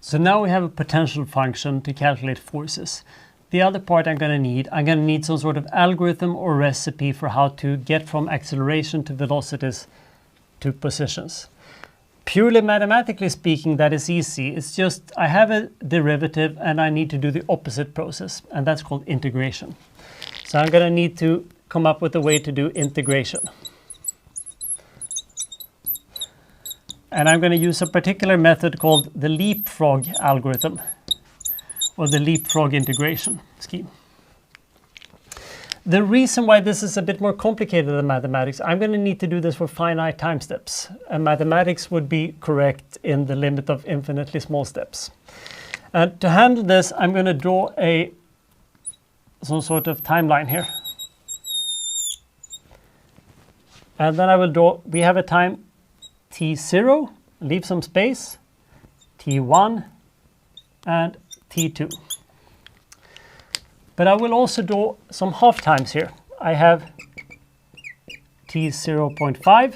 So now we have a potential function to calculate forces. The other part I'm going to need some sort of algorithm or recipe for how to get from acceleration to velocities to positions. Purely mathematically speaking, that is easy. It's just I have a derivative and I need to do the opposite process, and that's called integration. So I'm going to need to come up with a way to do integration. And I'm going to use a particular method called the leapfrog algorithm, or the leapfrog integration scheme. The reason why this is a bit more complicated than mathematics, I'm going to need to do this for finite time steps. And mathematics would be correct in the limit of infinitely small steps. And to handle this, I'm going to draw some sort of timeline here. And then I will draw, we have a time t0, leave some space, t1, and t2. But I will also draw some half times here. I have t0.5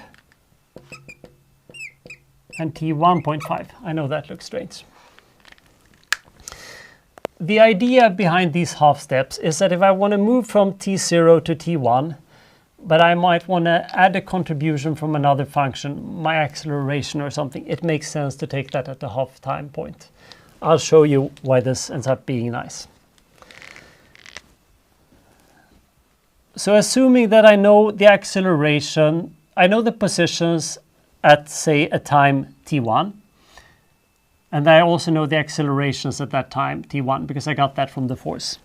and t1.5. I know that looks strange. The idea behind these half steps is that if I want to move from t0 to t1, but I might want to add a contribution from another function, my acceleration or something, it makes sense to take that at the half time point. I'll show you why this ends up being nice. So assuming that I know the acceleration, I know the positions at, say, a time t1, and I also know the accelerations at that time t1 because I got that from the force.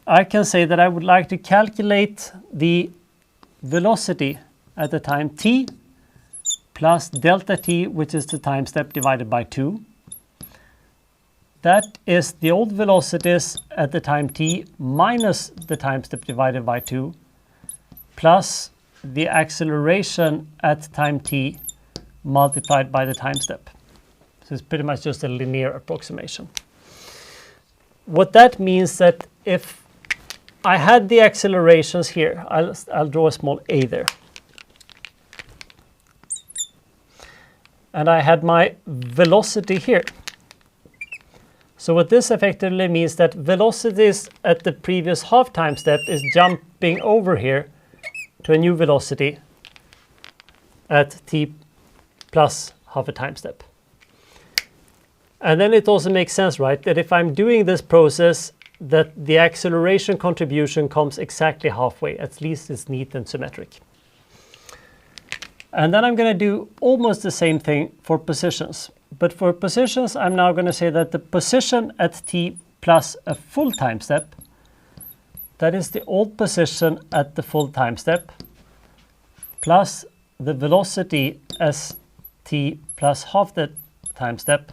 I can say that I would like to calculate the velocity at the time t plus delta t, which is the time step divided by 2. That is the old velocities at the time t minus the time step divided by 2 plus the acceleration at time t multiplied by the time step. So it's pretty much just a linear approximation. What that means that if I had the accelerations here, I'll draw a small a there. And I had my velocity here. So what this effectively means that velocities at the previous half time step is jumping over here to a new velocity at t plus half a time step. And then it also makes sense, right, that if I'm doing this process, that the acceleration contribution comes exactly halfway. At least it's neat and symmetric. And then I'm going to do almost the same thing for positions. But for positions, I'm now going to say that the position at t plus a full time step, that is the old position at the full time step, plus the velocity as t plus half the time step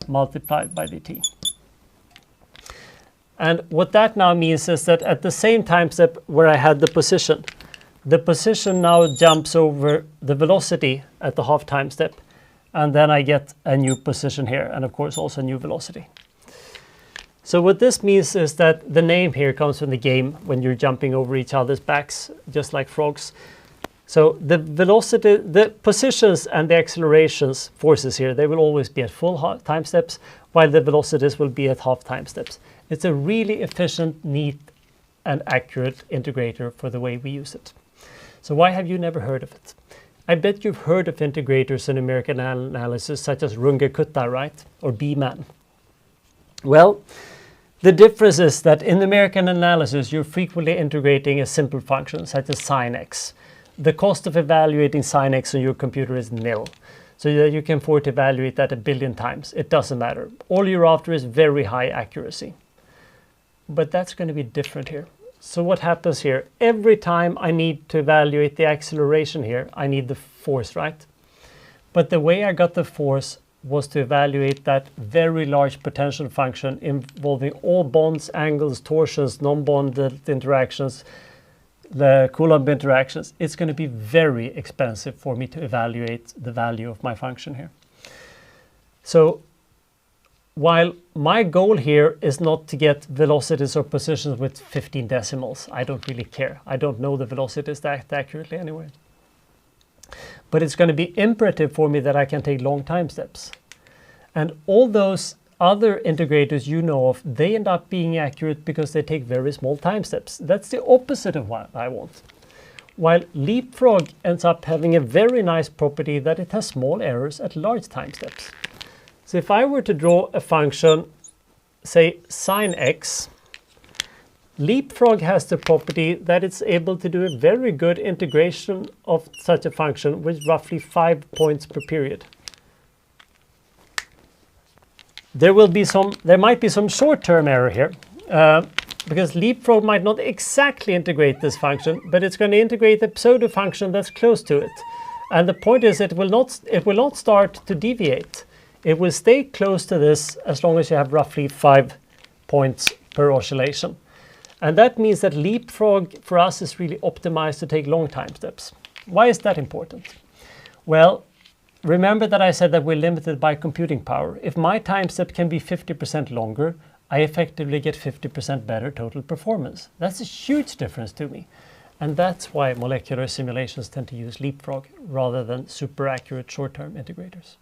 multiplied by dt. And what that now means is that at the same time step where I had the position now jumps over the velocity at the half time step. And then I get a new position here, and of course also a new velocity. So what this means is that the name here comes from the game when you're jumping over each other's backs, just like frogs. So the velocity, the positions and the accelerations forces here, they will always be at full time steps, while the velocities will be at half time steps. It's a really efficient, neat, and accurate integrator for the way we use it. So why have you never heard of it? I bet you've heard of integrators in numerical analysis such as Runge-Kutta, right? Or B-Man. Well, the difference is that in numerical analysis, you're frequently integrating a simple function such as sin x. The cost of evaluating sin x on your computer is nil. So that you can afford to evaluate that 1 billion times. It doesn't matter. All you're after is very high accuracy. But that's going to be different here. So what happens here? Every time I need to evaluate the acceleration here, I need the force, right? But the way I got the force was to evaluate that very large potential function involving all bonds, angles, torsions, non-bonded interactions, the Coulomb interactions. It's going to be very expensive for me to evaluate the value of my function here. So while my goal here is not to get velocities or positions with 15 decimals, I don't really care. I don't know the velocities that accurately anyway. But it's going to be imperative for me that I can take long time steps. And all those other integrators you know of, they end up being accurate because they take very small time steps. That's the opposite of what I want. While Leapfrog ends up having a very nice property that it has small errors at large time steps. So if I were to draw a function, say sine x, Leapfrog has the property that it's able to do a very good integration of such a function with roughly 5 points per period. There might be some short-term error here, because Leapfrog might not exactly integrate this function, but it's going to integrate a pseudo function that's close to it. And the point is, it will not start to deviate. It will stay close to this as long as you have roughly 5 points per oscillation. And that means that Leapfrog for us is really optimized to take long time steps. Why is that important? Well, remember that I said that we're limited by computing power. If my time step can be 50% longer, I effectively get 50% better total performance. That's a huge difference to me. And that's why molecular simulations tend to use Leapfrog rather than super accurate short-term integrators.